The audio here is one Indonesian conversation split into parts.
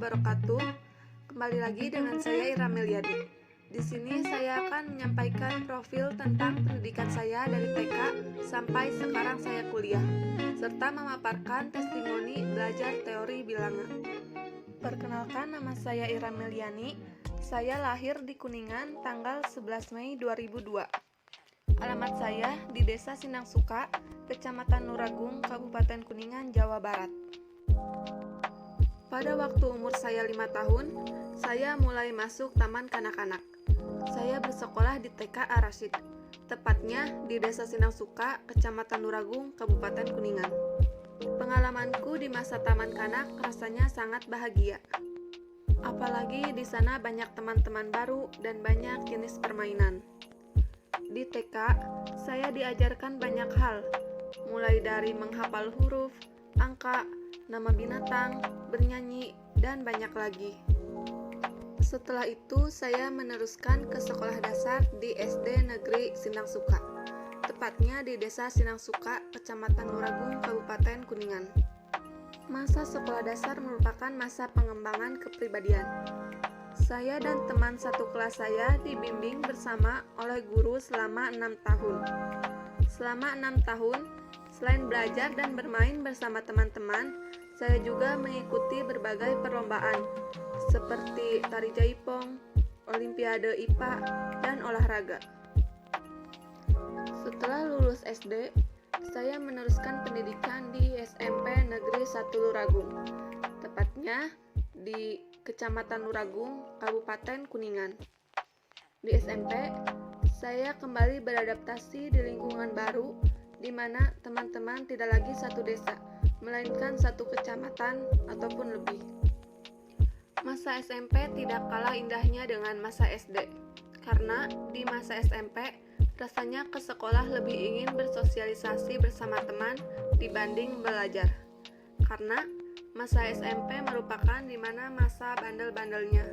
wabarakatuh. Kembali lagi dengan saya Ira Meliadi. Di sini saya akan menyampaikan profil tentang pendidikan saya dari TK sampai sekarang saya kuliah, serta memaparkan testimoni belajar teori bilangan. Perkenalkan, nama saya Ira Meliani. Saya lahir di Kuningan tanggal 11 Mei 2002. Alamat saya di Desa Sindang Suka, Kecamatan Nuragung, Kabupaten Kuningan, Jawa Barat. Pada waktu umur saya 5 tahun, saya mulai masuk taman kanak-kanak. Saya bersekolah di TK Ar-Rasyid, tepatnya di Desa Sindang Suka, Kecamatan Nuragung, Kabupaten Kuningan. Pengalamanku di masa taman kanak rasanya sangat bahagia. Apalagi di sana banyak teman-teman baru dan banyak jenis permainan. Di TK, saya diajarkan banyak hal, mulai dari menghafal huruf, angka, nama binatang, bernyanyi, dan banyak lagi. Setelah itu, saya meneruskan ke sekolah dasar di SD Negeri Sindang Suka, tepatnya di Desa Sindang Suka, Kecamatan Nuragung, Kabupaten Kuningan. Masa sekolah dasar merupakan masa pengembangan kepribadian. Saya dan teman satu kelas saya dibimbing bersama oleh guru selama 6 tahun. Selama 6 tahun, selain belajar dan bermain bersama teman-teman, saya juga mengikuti berbagai perlombaan seperti tari jaipong, olimpiade IPA, dan olahraga. Setelah lulus SD, saya meneruskan pendidikan di SMP Negeri 1 Nuragung, tepatnya di Kecamatan Nuragung, Kabupaten Kuningan. Di SMP, saya kembali beradaptasi di lingkungan baru, di mana teman-teman tidak lagi satu desa, melainkan satu kecamatan ataupun lebih. Masa SMP tidak kalah indahnya dengan masa SD, karena di masa SMP rasanya ke sekolah lebih ingin bersosialisasi bersama teman dibanding belajar. Karena masa SMP merupakan di mana masa bandel-bandelnya.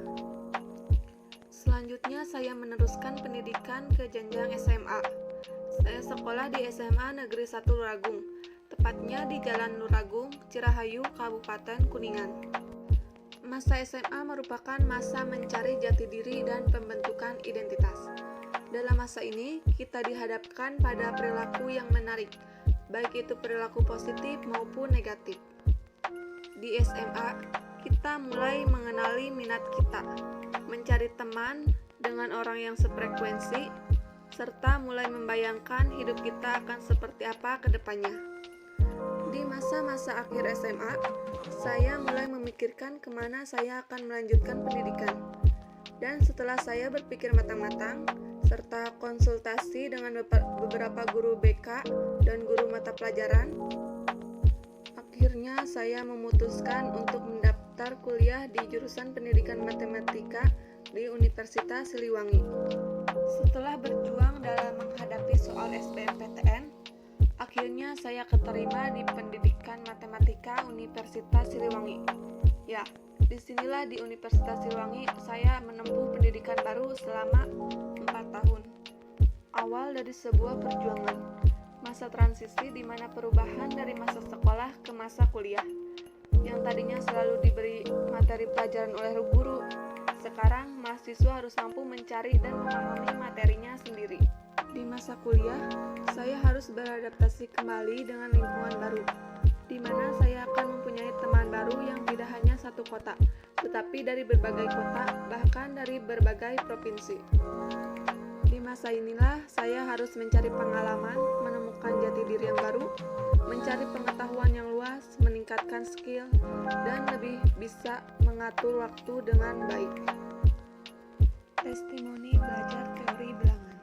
Selanjutnya saya meneruskan pendidikan ke jenjang SMA. Saya sekolah di SMA Negeri 1 Nuragung, tepatnya di Jalan Nuragung, Cirahayu, Kabupaten Kuningan. Masa SMA merupakan masa mencari jati diri dan pembentukan identitas. Dalam masa ini, kita dihadapkan pada perilaku yang menarik, baik itu perilaku positif maupun negatif. Di SMA, kita mulai mengenali minat kita, mencari teman dengan orang yang sefrekuensi, serta mulai membayangkan hidup kita akan seperti apa ke depannya. Di masa-masa akhir SMA, saya mulai memikirkan kemana saya akan melanjutkan pendidikan. Dan setelah saya berpikir matang-matang, serta konsultasi dengan beberapa guru BK dan guru mata pelajaran, akhirnya saya memutuskan untuk mendaftar kuliah di jurusan pendidikan matematika di Universitas Siliwangi. Setelah berjuang dalam menghadapi soal SBMPTN, akhirnya saya keterima di pendidikan matematika Universitas Siliwangi. Ya, disinilah di Universitas Siliwangi saya menempuh pendidikan baru selama 4 tahun. Awal dari sebuah perjuangan, masa transisi di mana perubahan dari masa sekolah ke masa kuliah. Yang tadinya selalu diberi materi pelajaran oleh guru, sekarang mahasiswa harus mampu mencari dan memahami materinya sendiri. Di masa kuliah, saya harus beradaptasi kembali dengan lingkungan baru, di mana saya akan mempunyai teman baru yang tidak hanya satu kota, tetapi dari berbagai kota, bahkan dari berbagai provinsi. Di masa inilah saya harus mencari pengalaman, menemukan jati diri yang baru, mencari pengetahuan yang luas, meningkatkan skill, dan lebih bisa mengatur waktu dengan baik. Testimoni belajar teori bilangan.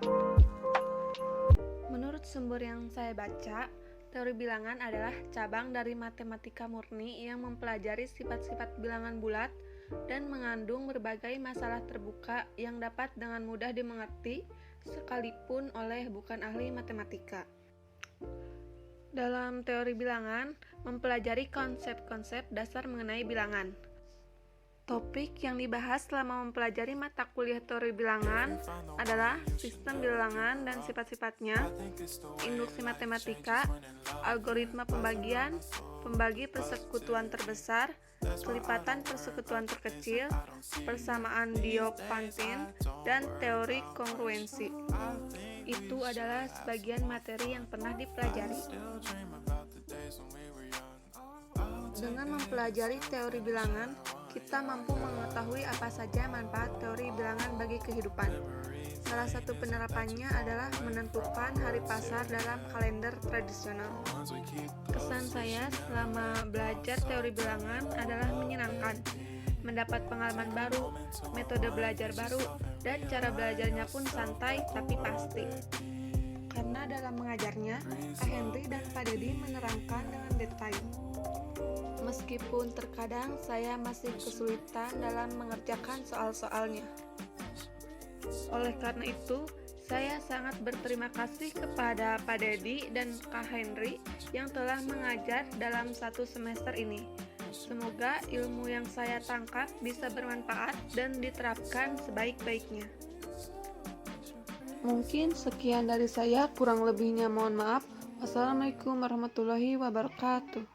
Menurut sumber yang saya baca, teori bilangan adalah cabang dari matematika murni yang mempelajari sifat-sifat bilangan bulat dan mengandung berbagai masalah terbuka yang dapat dengan mudah dimengerti sekalipun oleh bukan ahli matematika. Dalam teori bilangan, mempelajari konsep-konsep dasar mengenai bilangan. Topik yang dibahas selama mempelajari mata kuliah teori bilangan adalah sistem bilangan dan sifat-sifatnya, induksi matematika, algoritma pembagian, pembagi persekutuan terbesar, kelipatan persekutuan terkecil, persamaan Diophantine, dan teori kongruensi. Itu adalah sebagian materi yang pernah dipelajari. Dengan mempelajari teori bilangan, kita mampu mengetahui apa saja manfaat teori bilangan bagi kehidupan. Salah satu penerapannya adalah menentukan hari pasar dalam kalender tradisional. Kesan saya selama belajar teori bilangan adalah menyenangkan, mendapat pengalaman baru, metode belajar baru, dan cara belajarnya pun santai tapi pasti. Karena dalam mengajarnya, Kak Henry dan Pak Dedi menerangkan dengan detail. Meskipun terkadang saya masih kesulitan dalam mengerjakan soal-soalnya. Oleh karena itu, saya sangat berterima kasih kepada Pak Dedi dan Kak Henry yang telah mengajar dalam 1 semester ini. Semoga ilmu yang saya tangkap bisa bermanfaat dan diterapkan sebaik-baiknya. Mungkin sekian dari saya, kurang lebihnya mohon maaf. Wassalamualaikum warahmatullahi wabarakatuh.